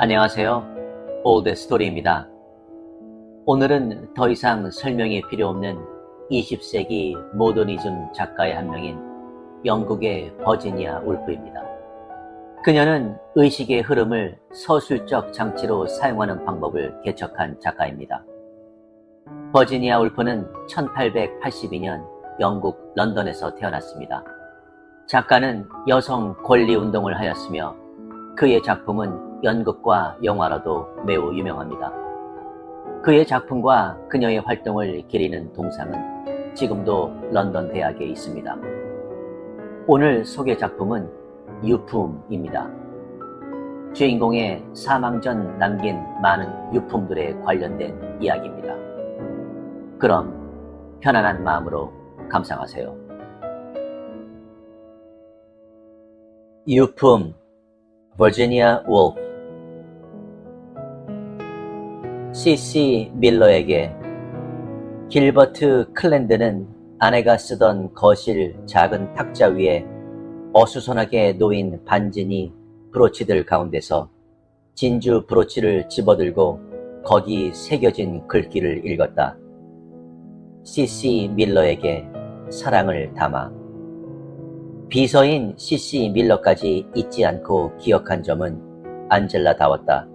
안녕하세요. 올드스토리입니다. 오늘은 더 이상 설명이 필요 없는 20세기 모더니즘 작가의 한 명인 영국의 버지니아 울프입니다. 그녀는 의식의 흐름을 서술적 장치로 사용하는 방법을 개척한 작가입니다. 버지니아 울프는 1882년 영국 런던에서 태어났습니다. 작가는 여성 권리 운동을 하였으며 그의 작품은 연극과 영화로도 매우 유명합니다. 그의 작품과 그녀의 활동을 기리는 동상은 지금도 런던 대학에 있습니다. 오늘 소개 작품은 유품입니다. 주인공의 사망 전 남긴 많은 유품들에 관련된 이야기입니다. 그럼 편안한 마음으로 감상하세요. 유품, 버지니아 울프. C.C. 밀러에게 길버트 클랜드는 아내가 쓰던 거실 작은 탁자 위에 어수선하게 놓인 반지니 브로치들 가운데서 진주 브로치를 집어들고 거기 새겨진 글귀를 읽었다. C.C. 밀러에게 사랑을 담아. 비서인 C.C. 밀러까지 잊지 않고 기억한 점은 안젤라다웠다.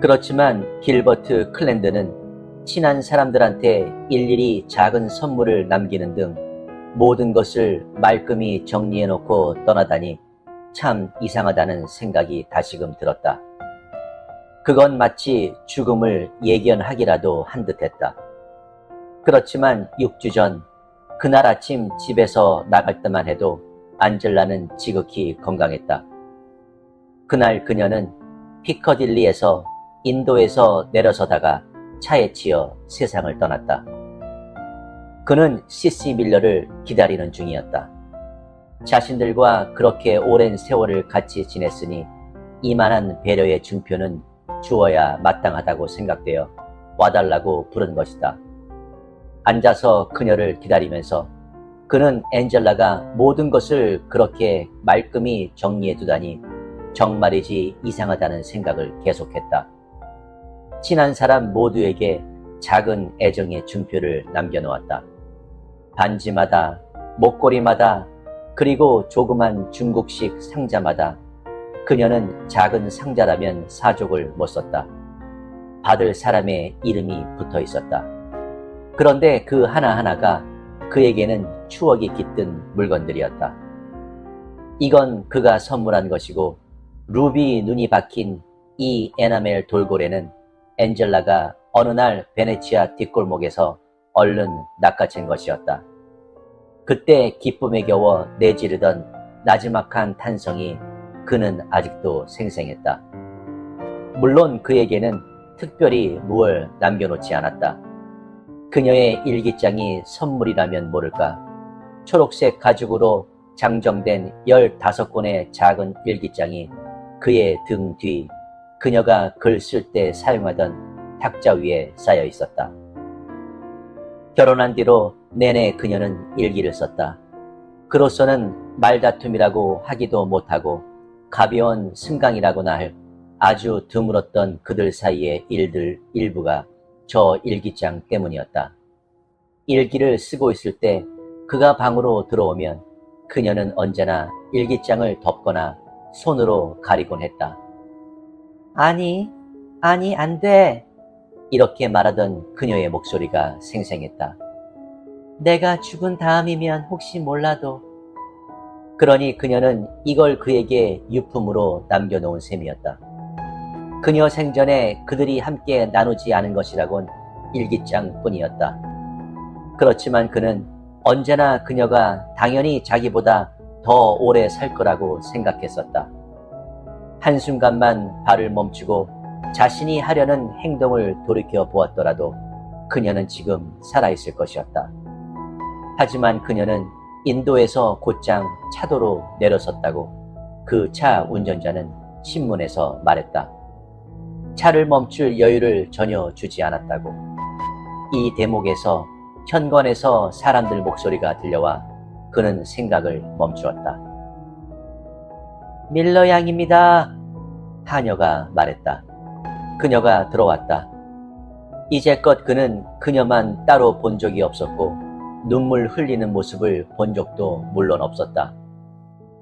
그렇지만 길버트 클랜드는 친한 사람들한테 일일이 작은 선물을 남기는 등 모든 것을 말끔히 정리해놓고 떠나다니 참 이상하다는 생각이 다시금 들었다. 그건 마치 죽음을 예견하기라도 한 듯했다. 그렇지만 6주 전 그날 아침 집에서 나갈 때만 해도 안젤라는 지극히 건강했다. 그날 그녀는 피커딜리에서 인도에서 내려서다가 차에 치여 세상을 떠났다. 그는 C.C. 밀러를 기다리는 중이었다. 자신들과 그렇게 오랜 세월을 같이 지냈으니 이만한 배려의 증표는 주어야 마땅하다고 생각되어 와달라고 부른 것이다. 앉아서 그녀를 기다리면서 그는 엔젤라가 모든 것을 그렇게 말끔히 정리해두다니 정말이지 이상하다는 생각을 계속했다. 친한 사람 모두에게 작은 애정의 증표를 남겨놓았다. 반지마다, 목걸이마다, 그리고 조그만 중국식 상자마다 그녀는 작은 상자라면 사족을 못 썼다. 받을 사람의 이름이 붙어 있었다. 그런데 그 하나하나가 그에게는 추억이 깃든 물건들이었다. 이건 그가 선물한 것이고 루비 눈이 박힌 이 에나멜 돌고래는 엔젤라가 어느 날 베네치아 뒷골목에서 얼른 낚아챈 것이었다. 그때 기쁨에 겨워 내지르던 나지막한 탄성이 그는 아직도 생생했다. 물론 그에게는 특별히 무얼 남겨놓지 않았다. 그녀의 일기장이 선물이라면 모를까. 초록색 가죽으로 장정된 15권의 작은 일기장이 그의 등 뒤 그녀가 글 쓸 때 사용하던 탁자 위에 쌓여 있었다. 결혼한 뒤로 내내 그녀는 일기를 썼다. 그로서는 말다툼이라고 하기도 못하고 가벼운 승강이라고나 할 아주 드물었던 그들 사이의 일들 일부가 저 일기장 때문이었다. 일기를 쓰고 있을 때 그가 방으로 들어오면 그녀는 언제나 일기장을 덮거나 손으로 가리곤 했다. 아니, 안 돼. 이렇게 말하던 그녀의 목소리가 생생했다. 내가 죽은 다음이면 혹시 몰라도. 그러니 그녀는 이걸 그에게 유품으로 남겨놓은 셈이었다. 그녀 생전에 그들이 함께 나누지 않은 것이라곤 일기장 뿐이었다. 그렇지만 그는 언제나 그녀가 당연히 자기보다 더 오래 살 거라고 생각했었다. 한순간만 발을 멈추고 자신이 하려는 행동을 돌이켜 보았더라도 그녀는 지금 살아있을 것이었다. 하지만 그녀는 인도에서 곧장 차도로 내려섰다고 그 차 운전자는 신문에서 말했다. 차를 멈출 여유를 전혀 주지 않았다고. 이 대목에서 현관에서 사람들 목소리가 들려와 그는 생각을 멈추었다. 밀러 양입니다. 하녀가 말했다. 그녀가 들어왔다. 이제껏 그는 그녀만 따로 본 적이 없었고 눈물 흘리는 모습을 본 적도 물론 없었다.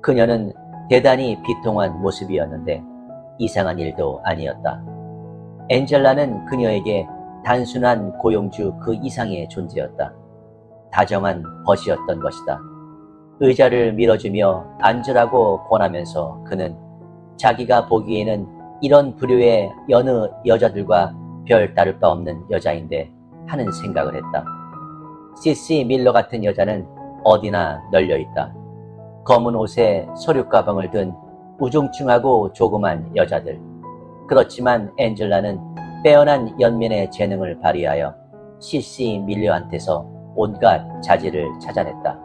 그녀는 대단히 비통한 모습이었는데 이상한 일도 아니었다. 엔젤라는 그녀에게 단순한 고용주 그 이상의 존재였다. 다정한 벗이었던 것이다. 의자를 밀어주며 앉으라고 권하면서 그는 자기가 보기에는 이런 부류의 여느 여자들과 별 다를 바 없는 여자인데 하는 생각을 했다. 시시 밀러 같은 여자는 어디나 널려있다. 검은 옷에 서류 가방을 든 우중충하고 조그만 여자들. 그렇지만 엔젤라는 빼어난 연민의 재능을 발휘하여 시시 밀러한테서 온갖 자질을 찾아냈다.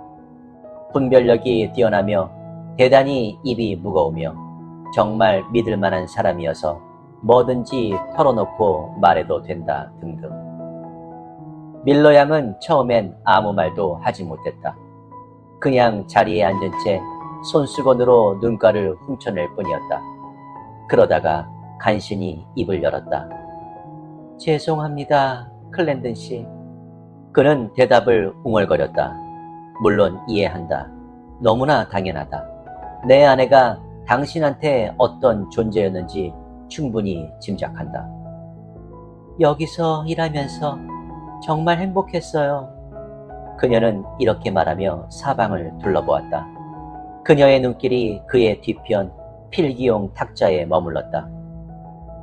분별력이 뛰어나며 대단히 입이 무거우며 정말 믿을 만한 사람이어서 뭐든지 털어놓고 말해도 된다 등등. 밀러 양은 처음엔 아무 말도 하지 못했다. 그냥 자리에 앉은 채 손수건으로 눈가를 훔쳐낼 뿐이었다. 그러다가 간신히 입을 열었다. 죄송합니다, 클랜든 씨. 그는 대답을 웅얼거렸다. 물론 이해한다. 너무나 당연하다. 내 아내가 당신한테 어떤 존재였는지 충분히 짐작한다. 여기서 일하면서 정말 행복했어요. 그녀는 이렇게 말하며 사방을 둘러보았다. 그녀의 눈길이 그의 뒤편 필기용 탁자에 머물렀다.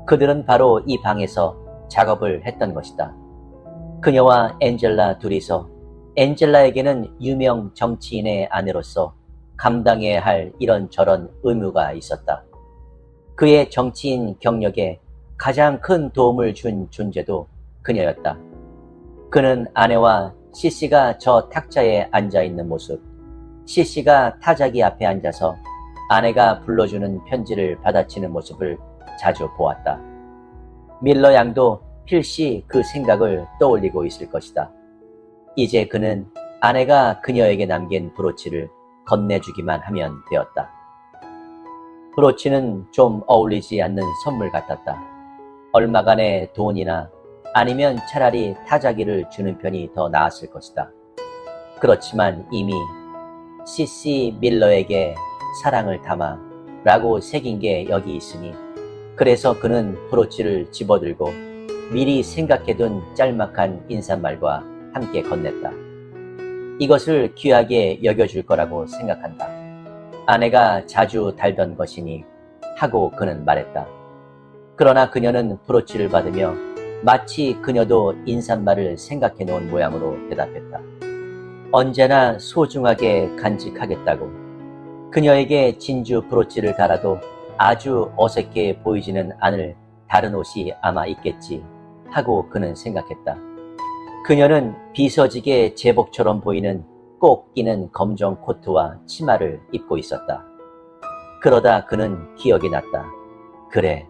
그들은 바로 이 방에서 작업을 했던 것이다. 그녀와 엔젤라 둘이서 엔젤라에게는 유명 정치인의 아내로서 감당해야 할 이런저런 의무가 있었다. 그의 정치인 경력에 가장 큰 도움을 준 존재도 그녀였다. 그는 아내와 시시가 저 탁자에 앉아있는 모습, 시시가 타자기 앞에 앉아서 아내가 불러주는 편지를 받아치는 모습을 자주 보았다. 밀러 양도 필시 그 생각을 떠올리고 있을 것이다. 이제 그는 아내가 그녀에게 남긴 브로치를 건네주기만 하면 되었다. 브로치는 좀 어울리지 않는 선물 같았다. 얼마간의 돈이나 아니면 차라리 타자기를 주는 편이 더 나았을 것이다. 그렇지만 이미 시시 밀러에게 사랑을 담아 라고 새긴 게 여기 있으니 그래서 그는 브로치를 집어들고 미리 생각해둔 짤막한 인사말과 함께 건넸다. 이것을 귀하게 여겨줄 거라고 생각한다. 아내가 자주 달던 것이니 하고 그는 말했다. 그러나 그녀는 브로치를 받으며 마치 그녀도 인사말을 생각해 놓은 모양으로 대답했다. 언제나 소중하게 간직하겠다고. 그녀에게 진주 브로치를 달아도 아주 어색해 보이지는 않을 다른 옷이 아마 있겠지 하고 그는 생각했다. 그녀는 비서직의 제복처럼 보이는 꼭 끼는 검정 코트와 치마를 입고 있었다. 그러다 그는 기억이 났다. 그래,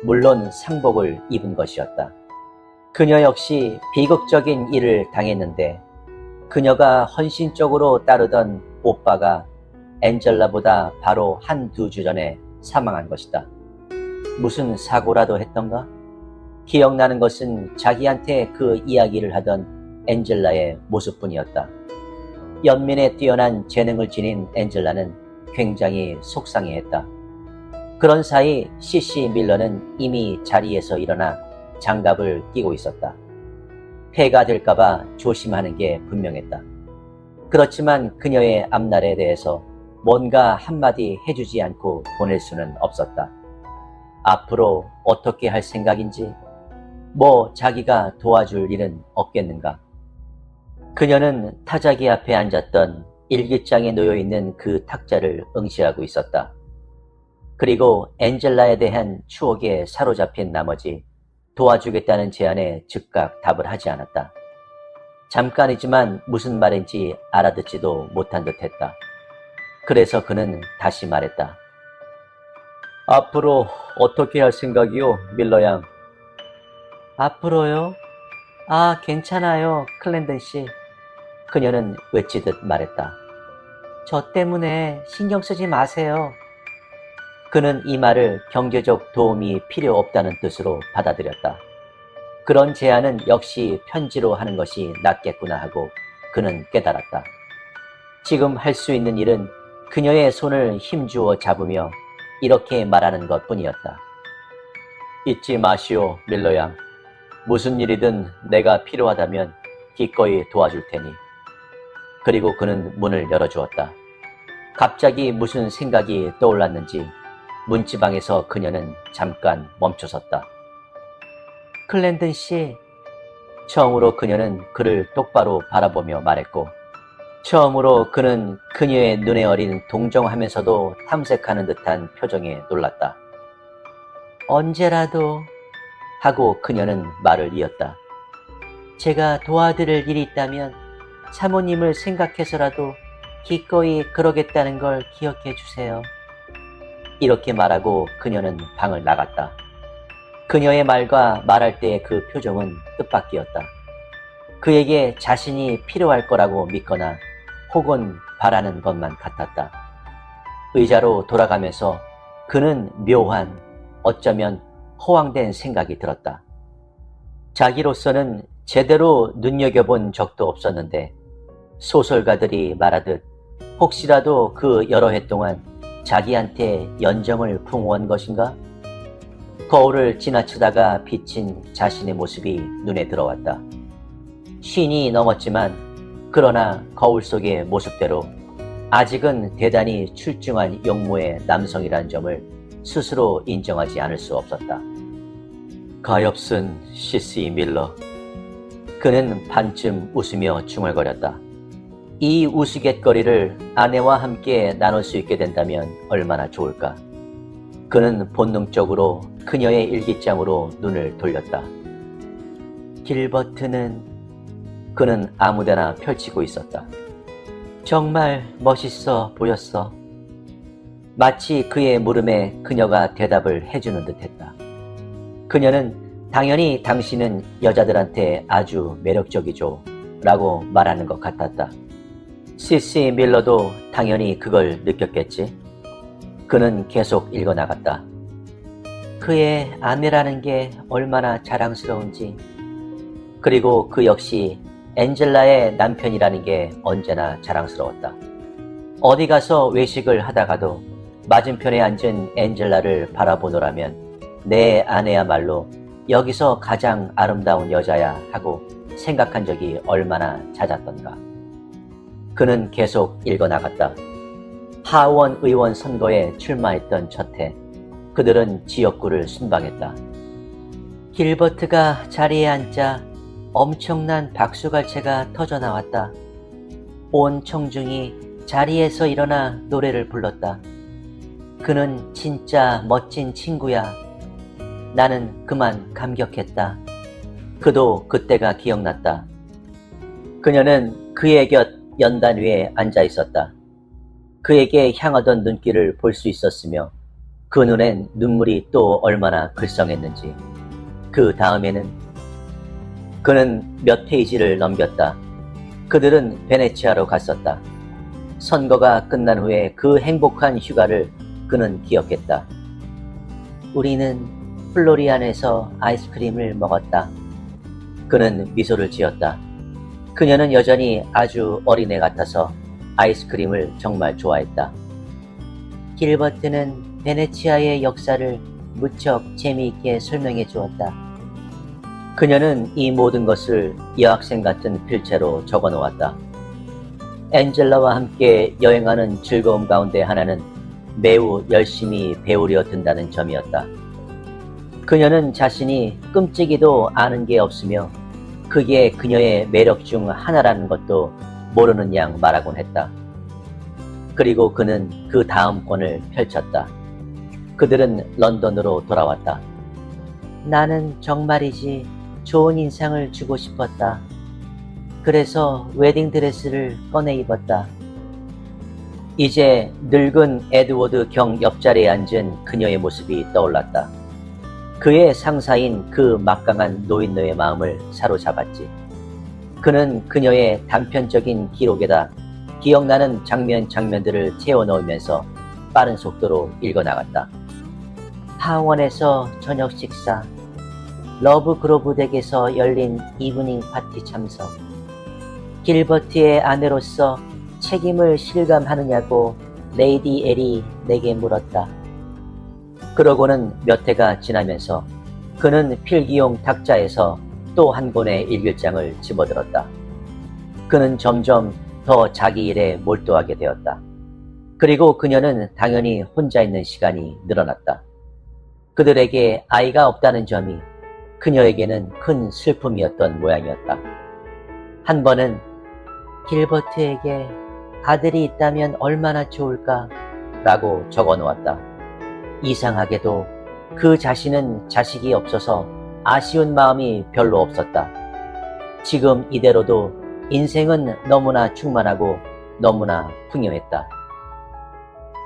물론 상복을 입은 것이었다. 그녀 역시 비극적인 일을 당했는데 그녀가 헌신적으로 따르던 오빠가 엔젤라보다 바로 한두 주 전에 사망한 것이다. 무슨 사고라도 했던가? 기억나는 것은 자기한테 그 이야기를 하던 엔젤라의 모습뿐이었다. 연민에 뛰어난 재능을 지닌 엔젤라는 굉장히 속상해했다. 그런 사이 시시 밀러는 이미 자리에서 일어나 장갑을 끼고 있었다. 폐가 될까봐 조심하는 게 분명했다. 그렇지만 그녀의 앞날에 대해서 뭔가 한마디 해주지 않고 보낼 수는 없었다. 앞으로 어떻게 할 생각인지, 뭐 자기가 도와줄 일은 없겠는가. 그녀는 타자기 앞에 앉았던 일기장에 놓여있는 그 탁자를 응시하고 있었다. 그리고 엔젤라에 대한 추억에 사로잡힌 나머지 도와주겠다는 제안에 즉각 답을 하지 않았다. 잠깐이지만 무슨 말인지 알아듣지도 못한 듯 했다. 그래서 그는 다시 말했다. 앞으로 어떻게 할 생각이요, 밀러 양? 앞으로요? 아, 괜찮아요, 클랜든 씨. 그녀는 외치듯 말했다. 저 때문에 신경 쓰지 마세요. 그는 이 말을 경제적 도움이 필요 없다는 뜻으로 받아들였다. 그런 제안은 역시 편지로 하는 것이 낫겠구나 하고 그는 깨달았다. 지금 할 수 있는 일은 그녀의 손을 힘주어 잡으며 이렇게 말하는 것뿐이었다. 잊지 마시오, 밀러 양. 무슨 일이든 내가 필요하다면 기꺼이 도와줄 테니. 그리고 그는 문을 열어주었다. 갑자기 무슨 생각이 떠올랐는지 문지방에서 그녀는 잠깐 멈춰섰다. 클랜든 씨. 처음으로 그녀는 그를 똑바로 바라보며 말했고, 처음으로 그는 그녀의 눈에 어린 동정하면서도 탐색하는 듯한 표정에 놀랐다. 언제라도 하고 그녀는 말을 이었다. 제가 도와드릴 일이 있다면 사모님을 생각해서라도 기꺼이 그러겠다는 걸 기억해 주세요. 이렇게 말하고 그녀는 방을 나갔다. 그녀의 말과 말할 때의 그 표정은 뜻밖이었다. 그에게 자신이 필요할 거라고 믿거나 혹은 바라는 것만 같았다. 의자로 돌아가면서 그는 묘한, 어쩌면 허황된 생각이 들었다. 자기로서는 제대로 눈여겨본 적도 없었는데 소설가들이 말하듯 혹시라도 그 여러 해 동안 자기한테 연정을 품어온 것인가? 거울을 지나치다가 비친 자신의 모습이 눈에 들어왔다. 쉰이 넘었지만 그러나 거울 속의 모습대로 아직은 대단히 출중한 용모의 남성이라는 점을 스스로 인정하지 않을 수 없었다. 가엾은 C.C. 밀러. 그는 반쯤 웃으며 중얼거렸다. 이 우스갯거리를 아내와 함께 나눌 수 있게 된다면 얼마나 좋을까. 그는 본능적으로 그녀의 일기장으로 눈을 돌렸다. 길버트는 그는 아무데나 펼치고 있었다. 정말 멋있어 보였어. 마치 그의 물음에 그녀가 대답을 해주는 듯했다. 그녀는 당연히 당신은 여자들한테 아주 매력적이죠 라고 말하는 것 같았다. C.C. 밀러도 당연히 그걸 느꼈겠지. 그는 계속 읽어나갔다. 그의 아내라는 게 얼마나 자랑스러운지, 그리고 그 역시 엔젤라의 남편이라는 게 언제나 자랑스러웠다. 어디 가서 외식을 하다가도 맞은편에 앉은 엔젤라를 바라보노라면 내 아내야말로 여기서 가장 아름다운 여자야 하고 생각한 적이 얼마나 잦았던가. 그는 계속 읽어나갔다. 하원 의원 선거에 출마했던 첫 해, 그들은 지역구를 순방했다. 길버트가 자리에 앉자 엄청난 박수갈채가 터져나왔다. 온 청중이 자리에서 일어나 노래를 불렀다. 그는 진짜 멋진 친구야. 나는 그만 감격했다. 그도 그때가 기억났다. 그녀는 그의 곁 연단 위에 앉아 있었다. 그에게 향하던 눈길을 볼 수 있었으며 그 눈엔 눈물이 또 얼마나 글썽했는지. 그 다음에는 그는 몇 페이지를 넘겼다. 그들은 베네치아로 갔었다. 선거가 끝난 후에 그 행복한 휴가를 그는 기억했다. 우리는 플로리안에서 아이스크림을 먹었다. 그는 미소를 지었다. 그녀는 여전히 아주 어린애 같아서 아이스크림을 정말 좋아했다. 길버트는 베네치아의 역사를 무척 재미있게 설명해 주었다. 그녀는 이 모든 것을 여학생 같은 필체로 적어 놓았다. 엔젤라와 함께 여행하는 즐거움 가운데 하나는 매우 열심히 배우려 든다는 점이었다. 그녀는 자신이 끔찍이도 아는 게 없으며 그게 그녀의 매력 중 하나라는 것도 모르는 양 말하곤 했다. 그리고 그는 그 다음 권을 펼쳤다. 그들은 런던으로 돌아왔다. 나는 정말이지 좋은 인상을 주고 싶었다. 그래서 웨딩드레스를 꺼내 입었다. 이제 늙은 에드워드 경 옆자리에 앉은 그녀의 모습이 떠올랐다. 그의 상사인 그 막강한 노인네의 마음을 사로잡았지. 그는 그녀의 단편적인 기록에다 기억나는 장면들을 채워 넣으면서 빠른 속도로 읽어나갔다. 하원에서 저녁 식사, 러브 그로브 댁에서 열린 이브닝 파티 참석, 길버트의 아내로서 책임을 실감하느냐고 레이디 엘이 내게 물었다. 그러고는 몇 해가 지나면서 그는 필기용 탁자에서 또 한 권의 일기장을 집어들었다. 그는 점점 더 자기 일에 몰두하게 되었다. 그리고 그녀는 당연히 혼자 있는 시간이 늘어났다. 그들에게 아이가 없다는 점이 그녀에게는 큰 슬픔이었던 모양이었다. 한 번은 길버트에게 아들이 있다면 얼마나 좋을까 라고 적어 놓았다. 이상하게도 그 자신은 자식이 없어서 아쉬운 마음이 별로 없었다. 지금 이대로도 인생은 너무나 충만하고 너무나 풍요했다.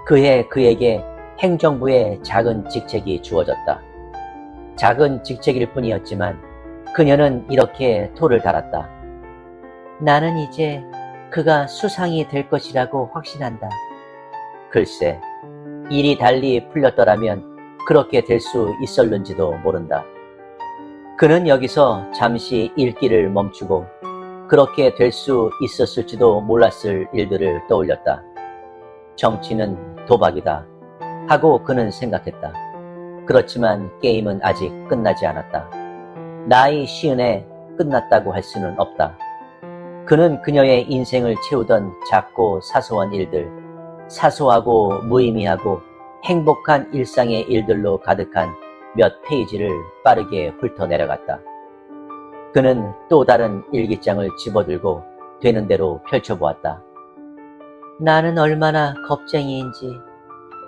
그해 그에게 행정부의 작은 직책이 주어졌다. 작은 직책일 뿐이었지만 그녀는 이렇게 토를 달았다. 나는 이제 그가 수상이 될 것이라고 확신한다. 글쎄, 일이 달리 풀렸더라면 그렇게 될 수 있었는지도 모른다. 그는 여기서 잠시 읽기를 멈추고 그렇게 될 수 있었을지도 몰랐을 일들을 떠올렸다. 정치는 도박이다 하고 그는 생각했다. 그렇지만 게임은 아직 끝나지 않았다. 나이 50에 끝났다고 할 수는 없다. 그는 그녀의 인생을 채우던 작고 사소한 일들, 사소하고 무의미하고 행복한 일상의 일들로 가득한 몇 페이지를 빠르게 훑어내려갔다. 그는 또 다른 일기장을 집어들고 되는 대로 펼쳐보았다. 나는 얼마나 겁쟁이인지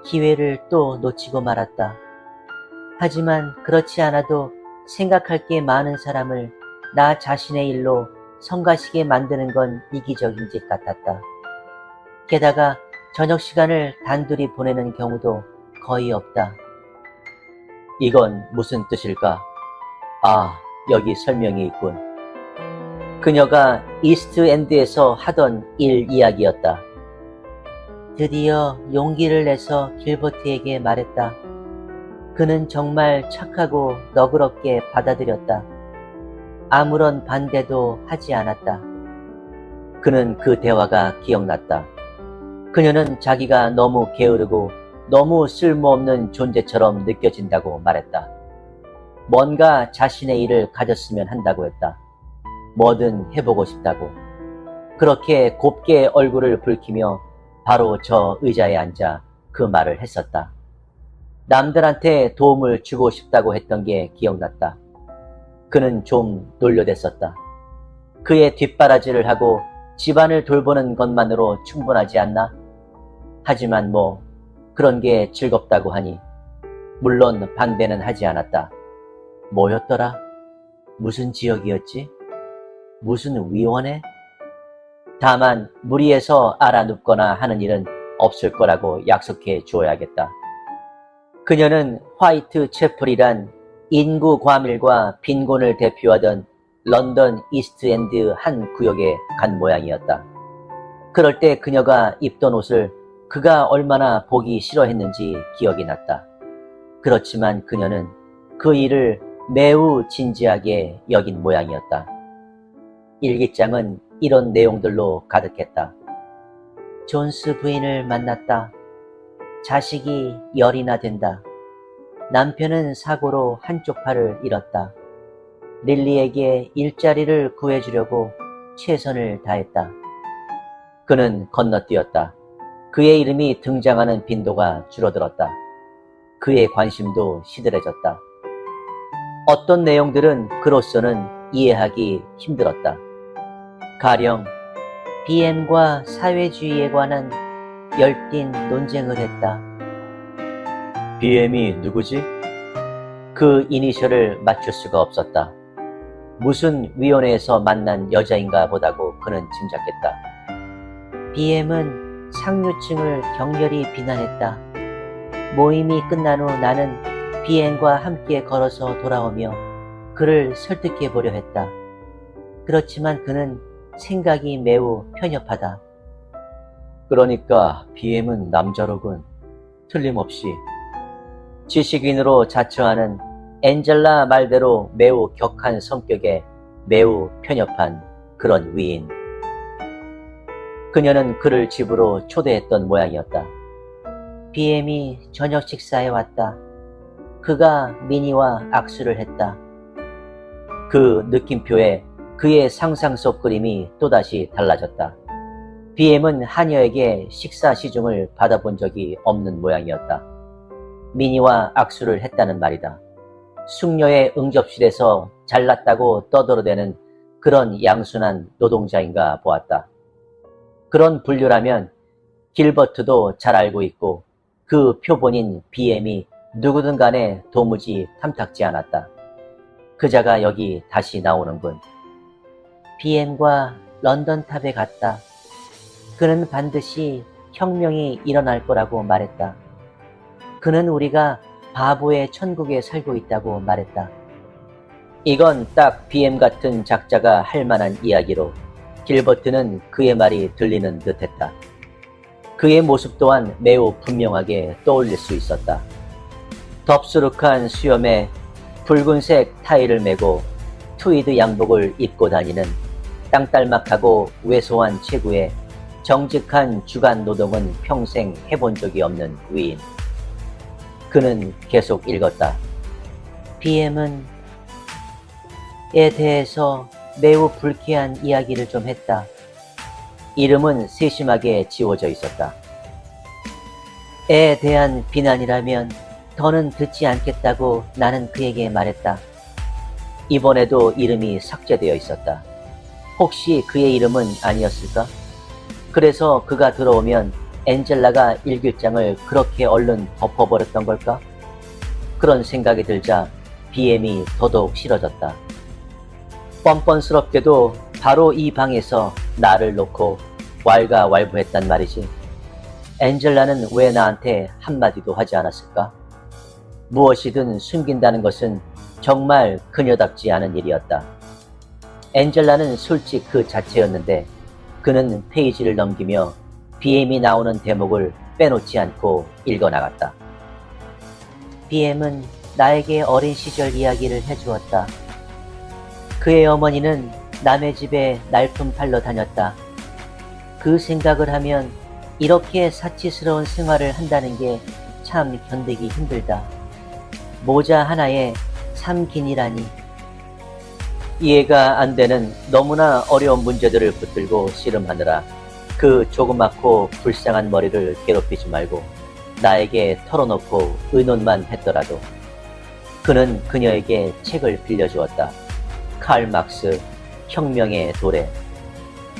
기회를 또 놓치고 말았다. 하지만 그렇지 않아도 생각할 게 많은 사람을 나 자신의 일로 성가시게 만드는 건 이기적인 짓 같았다. 게다가 저녁 시간을 단둘이 보내는 경우도 거의 없다. 이건 무슨 뜻일까? 아, 여기 설명이 있군. 그녀가 이스트엔드에서 하던 일 이야기였다. 드디어 용기를 내서 길버트에게 말했다. 그는 정말 착하고 너그럽게 받아들였다. 아무런 반대도 하지 않았다. 그는 그 대화가 기억났다. 그녀는 자기가 너무 게으르고 너무 쓸모없는 존재처럼 느껴진다고 말했다. 뭔가 자신의 일을 가졌으면 한다고 했다. 뭐든 해보고 싶다고. 그렇게 곱게 얼굴을 붉히며 바로 저 의자에 앉아 그 말을 했었다. 남들한테 도움을 주고 싶다고 했던 게 기억났다. 그는 좀 놀려댔었다. 그의 뒷바라지를 하고 집안을 돌보는 것만으로 충분하지 않나? 하지만 뭐 그런 게 즐겁다고 하니 물론 반대는 하지 않았다. 뭐였더라? 무슨 지역이었지? 무슨 위원회? 다만 무리해서 알아눕거나 하는 일은 없을 거라고 약속해 주어야겠다. 그녀는 화이트 채플이란 인구 과밀과 빈곤을 대표하던 런던 이스트엔드 한 구역에 간 모양이었다. 그럴 때 그녀가 입던 옷을 그가 얼마나 보기 싫어했는지 기억이 났다. 그렇지만 그녀는 그 일을 매우 진지하게 여긴 모양이었다. 일기장은 이런 내용들로 가득했다. 존스 부인을 만났다. 자식이 열이나 된다. 남편은 사고로 한쪽 팔을 잃었다. 릴리에게 일자리를 구해주려고 최선을 다했다. 그는 건너뛰었다. 그의 이름이 등장하는 빈도가 줄어들었다. 그의 관심도 시들해졌다. 어떤 내용들은 그로서는 이해하기 힘들었다. 가령 BM과 사회주의에 관한 열띤 논쟁을 했다. BM이 누구지? 그 이니셜을 맞출 수가 없었다. 무슨 위원회에서 만난 여자인가 보다고 그는 짐작했다. BM은 상류층을 격렬히 비난했다. 모임이 끝난 후 나는 BM과 함께 걸어서 돌아오며 그를 설득해 보려 했다. 그렇지만 그는 생각이 매우 편협하다. 그러니까 BM은 남자로군. 틀림없이. 지식인으로 자처하는 엔젤라 말대로 매우 격한 성격에 매우 편협한 그런 위인. 그녀는 그를 집으로 초대했던 모양이었다. BM이 저녁 식사에 왔다. 그가 미니와 악수를 했다. 그 느낌표에 그의 상상 속 그림이 또다시 달라졌다. BM은 하녀에게 식사 시중을 받아본 적이 없는 모양이었다. 미니와 악수를 했다는 말이다. 숙녀의 응접실에서 잘났다고 떠들어대는 그런 양순한 노동자인가 보았다. 그런 분류라면 길버트도 잘 알고 있고 그 표본인 BM이 누구든 간에 도무지 탐탁지 않았다. 그자가 여기 다시 나오는군. BM과 런던탑에 갔다. 그는 반드시 혁명이 일어날 거라고 말했다. 그는 우리가 바보의 천국에 살고 있다고 말했다. 이건 딱 BM 같은 작자가 할 만한 이야기로 길버트는 그의 말이 들리는 듯했다. 그의 모습 또한 매우 분명하게 떠올릴 수 있었다. 덥수룩한 수염에 붉은색 타이를 메고 트위드 양복을 입고 다니는 땅딸막하고 왜소한 체구에 정직한 주간 노동은 평생 해본 적이 없는 위인. 그는 계속 읽었다. BM은 에 대해서 매우 불쾌한 이야기를 좀 했다. 이름은 세심하게 지워져 있었다. 에 대한 비난이라면 더는 듣지 않겠다고 나는 그에게 말했다. 이번에도 이름이 삭제되어 있었다. 혹시 그의 이름은 아니었을까? 그래서 그가 들어오면 엔젤라가 일길장을 그렇게 얼른 덮어버렸던 걸까? 그런 생각이 들자 BM이 더더욱 싫어졌다. 뻔뻔스럽게도 바로 이 방에서 나를 놓고 왈가왈부했단 말이지. 엔젤라는 왜 나한테 한마디도 하지 않았을까? 무엇이든 숨긴다는 것은 정말 그녀답지 않은 일이었다. 엔젤라는 술집 그 자체였는데 그는 페이지를 넘기며 BM이 나오는 대목을 빼놓지 않고 읽어나갔다. BM은 나에게 어린 시절 이야기를 해주었다. 그의 어머니는 남의 집에 날품 팔러 다녔다. 그 생각을 하면 이렇게 사치스러운 생활을 한다는 게 참 견디기 힘들다. 모자 하나에 3긴이라니. 이해가 안 되는 너무나 어려운 문제들을 붙들고 씨름하느라 그 조그맣고 불쌍한 머리를 괴롭히지 말고 나에게 털어놓고 의논만 했더라도. 그는 그녀에게 책을 빌려주었다. 칼 막스, 혁명의 도래.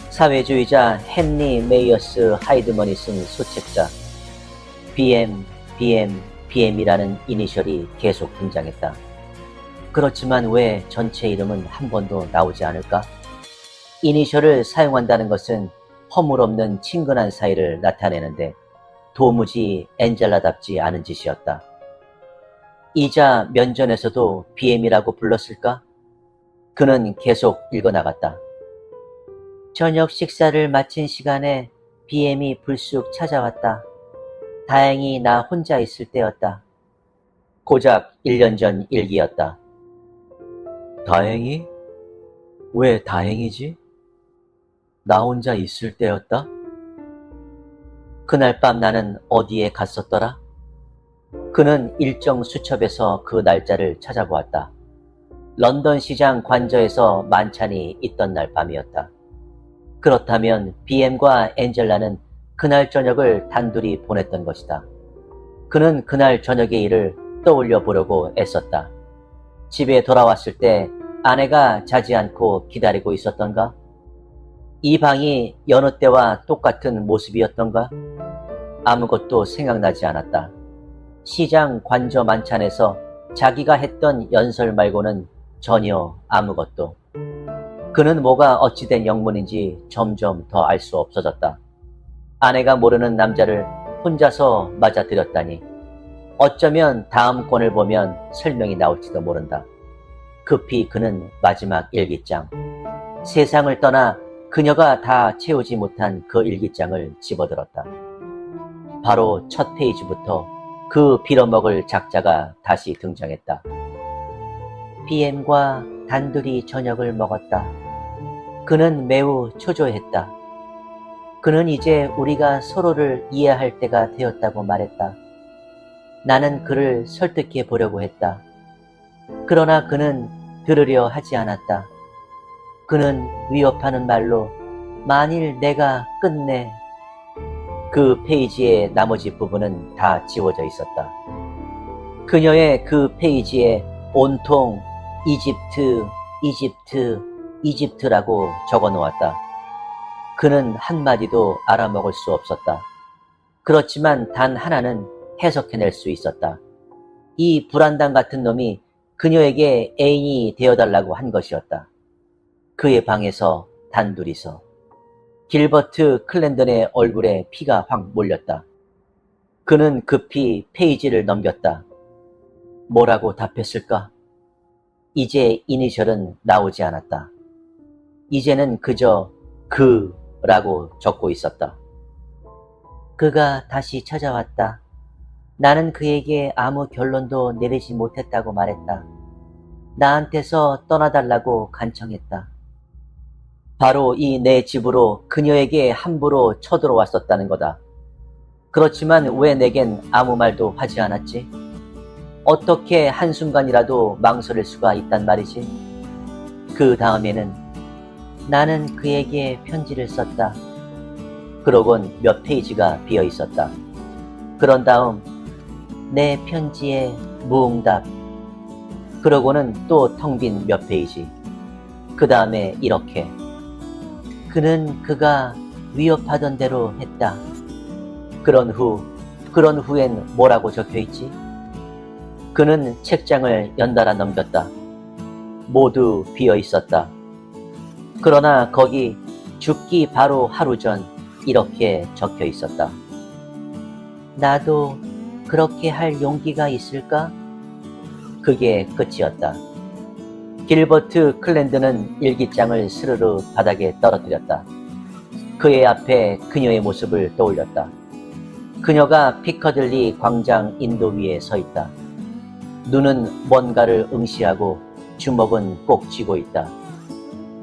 사회주의자 헨리 메이어스 하이드먼이 쓴 소책자. BM이라는 이니셜이 계속 등장했다. 그렇지만 왜 전체 이름은 한 번도 나오지 않을까? 이니셜을 사용한다는 것은 허물없는 친근한 사이를 나타내는데 도무지 엔젤라답지 않은 짓이었다. 이자 면전에서도 BM이라고 불렀을까? 그는 계속 읽어나갔다. 저녁 식사를 마친 시간에 BM이 불쑥 찾아왔다. 다행히 나 혼자 있을 때였다. 고작 1년 전 일기였다. 다행히? 왜 다행이지? 나 혼자 있을 때였다? 그날 밤 나는 어디에 갔었더라? 그는 일정 수첩에서 그 날짜를 찾아보았다. 런던 시장 관저에서 만찬이 있던 날 밤이었다. 그렇다면 BM과 엔젤라는 그날 저녁을 단둘이 보냈던 것이다. 그는 그날 저녁의 일을 떠올려 보려고 애썼다. 집에 돌아왔을 때 아내가 자지 않고 기다리고 있었던가? 이 방이 여느 때와 똑같은 모습이었던가? 아무것도 생각나지 않았다. 시장 관저 만찬에서 자기가 했던 연설 말고는 전혀 아무것도. 그는 뭐가 어찌된 영문인지 점점 더 알 수 없어졌다. 아내가 모르는 남자를 혼자서 맞아들였다니. 어쩌면 다음 권을 보면 설명이 나올지도 모른다. 급히 그는 마지막 일기장, 세상을 떠나 그녀가 다 채우지 못한 그 일기장을 집어들었다. 바로 첫 페이지부터 그 빌어먹을 작자가 다시 등장했다. BM과 단둘이 저녁을 먹었다. 그는 매우 초조했다. 그는 이제 우리가 서로를 이해할 때가 되었다고 말했다. 나는 그를 설득해 보려고 했다. 그러나 그는 들으려 하지 않았다. 그는 위협하는 말로 만일 내가 끝내 그 페이지의 나머지 부분은 다 지워져 있었다. 그녀의 그 페이지에 온통 이집트, 이집트, 이집트라고 적어 놓았다. 그는 한마디도 알아먹을 수 없었다. 그렇지만 단 하나는 해석해낼 수 있었다. 이 불안당 같은 놈이 그녀에게 애인이 되어달라고 한 것이었다. 그의 방에서 단둘이서. 길버트 클랜던의 얼굴에 피가 확 몰렸다. 그는 급히 페이지를 넘겼다. 뭐라고 답했을까? 이제 이니셜은 나오지 않았다. 이제는 그저 그라고 적고 있었다. 그가 다시 찾아왔다. 나는 그에게 아무 결론도 내리지 못했다고 말했다. 나한테서 떠나달라고 간청했다. 바로 이 내 집으로 그녀에게 함부로 쳐들어왔었다는 거다. 그렇지만 왜 내겐 아무 말도 하지 않았지? 어떻게 한순간이라도 망설일 수가 있단 말이지? 그 다음에는 나는 그에게 편지를 썼다. 그러곤 몇 페이지가 비어 있었다. 그런 다음 내 편지에 무응답. 그러고는 또 텅 빈 몇 페이지. 그 다음에 이렇게. 그는 그가 위협하던 대로 했다. 그런 후엔 뭐라고 적혀있지? 그는 책장을 연달아 넘겼다. 모두 비어 있었다. 그러나 거기 죽기 바로 하루 전 이렇게 적혀 있었다. 나도 그렇게 할 용기가 있을까? 그게 끝이었다. 길버트 클랜드는 일기장을 스르르 바닥에 떨어뜨렸다. 그의 앞에 그녀의 모습을 떠올렸다. 그녀가 피커들리 광장 인도 위에 서 있다. 눈은 뭔가를 응시하고 주먹은 꼭 쥐고 있다.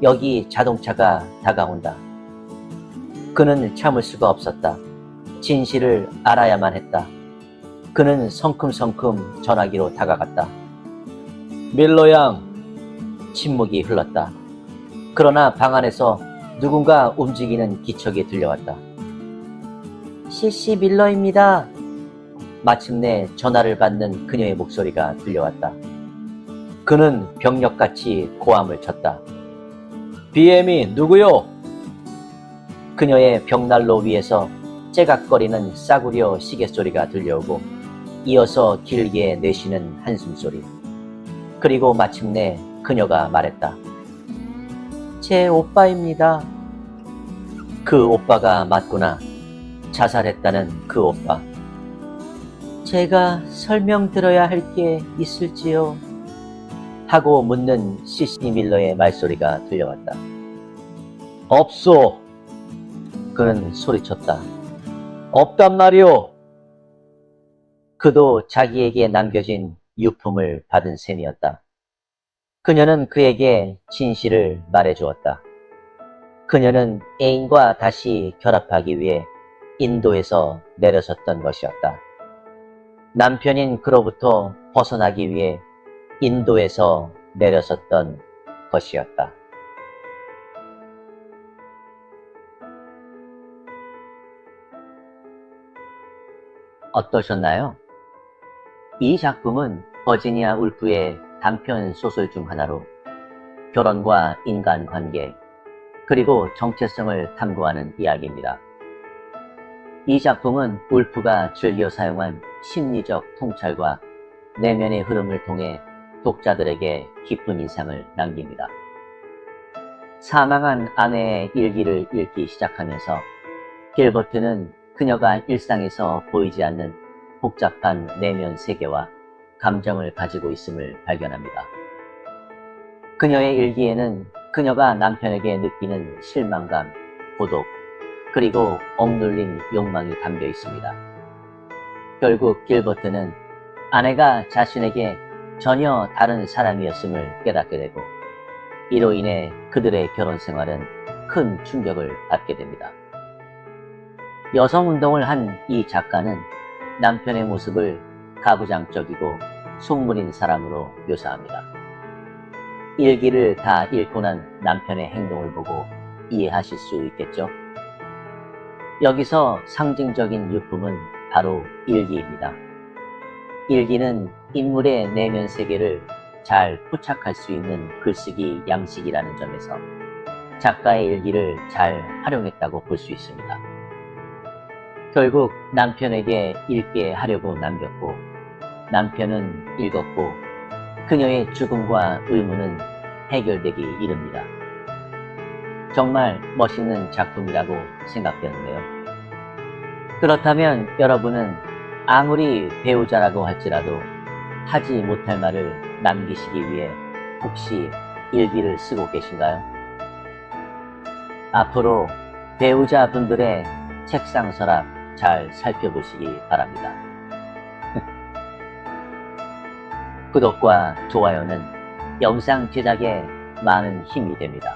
여기 자동차가 다가온다. 그는 참을 수가 없었다. 진실을 알아야만 했다. 그는 성큼성큼 전화기로 다가갔다. 밀러 양. 침묵이 흘렀다. 그러나 방 안에서 누군가 움직이는 기척이 들려왔다. CC 밀러입니다. 마침내 전화를 받는 그녀의 목소리가 들려왔다. 그는 병력같이 고함을 쳤다. BM이 누구요? 그녀의 벽난로 위에서 째각거리는 싸구려 시계소리가 들려오고 이어서 길게 내쉬는 한숨소리. 그리고 마침내 그녀가 말했다. 제 오빠입니다. 그 오빠가 맞구나. 자살했다는 그 오빠. 제가 설명드려야 할 게 있을지요? 하고 묻는 CC 밀러의 말소리가 들려왔다. 없소. 그는 소리쳤다. 없단 말이오. 그도 자기에게 남겨진 유품을 받은 셈이었다. 그녀는 그에게 진실을 말해주었다. 그녀는 애인과 다시 결합하기 위해 인도에서 내려섰던 것이었다. 남편인 그로부터 벗어나기 위해 인도에서 내려섰던 것이었다. 어떠셨나요? 이 작품은 버지니아 울프의 단편 소설 중 하나로 결혼과 인간관계 그리고 정체성을 탐구하는 이야기입니다. 이 작품은 울프가 즐겨 사용한 심리적 통찰과 내면의 흐름을 통해 독자들에게 깊은 인상을 남깁니다. 사망한 아내의 일기를 읽기 시작하면서 길버트는 그녀가 일상에서 보이지 않는 복잡한 내면 세계와 감정을 가지고 있음을 발견합니다. 그녀의 일기에는 그녀가 남편에게 느끼는 실망감, 고독, 그리고 억눌린 욕망이 담겨 있습니다. 결국 길버트는 아내가 자신에게 전혀 다른 사람이었음을 깨닫게 되고 이로 인해 그들의 결혼 생활은 큰 충격을 받게 됩니다. 여성운동을 한 이 작가는 남편의 모습을 가부장적이고 속물인 사람으로 묘사합니다. 일기를 다 읽고 난 남편의 행동을 보고 이해하실 수 있겠죠? 여기서 상징적인 유품은 바로 일기입니다. 일기는 인물의 내면 세계를 잘 포착할 수 있는 글쓰기 양식이라는 점에서 작가의 일기를 잘 활용했다고 볼 수 있습니다. 결국 남편에게 읽게 하려고 남겼고 남편은 읽었고 그녀의 죽음과 의문은 해결되기 이릅니다. 정말 멋있는 작품이라고 생각되는데요. 그렇다면 여러분은 아무리 배우자라고 할지라도 하지 못할 말을 남기시기 위해 혹시 일기를 쓰고 계신가요? 앞으로 배우자분들의 책상 서랍 잘 살펴보시기 바랍니다. 구독과 좋아요는 영상 제작에 많은 힘이 됩니다.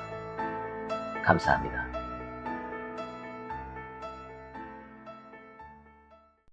감사합니다.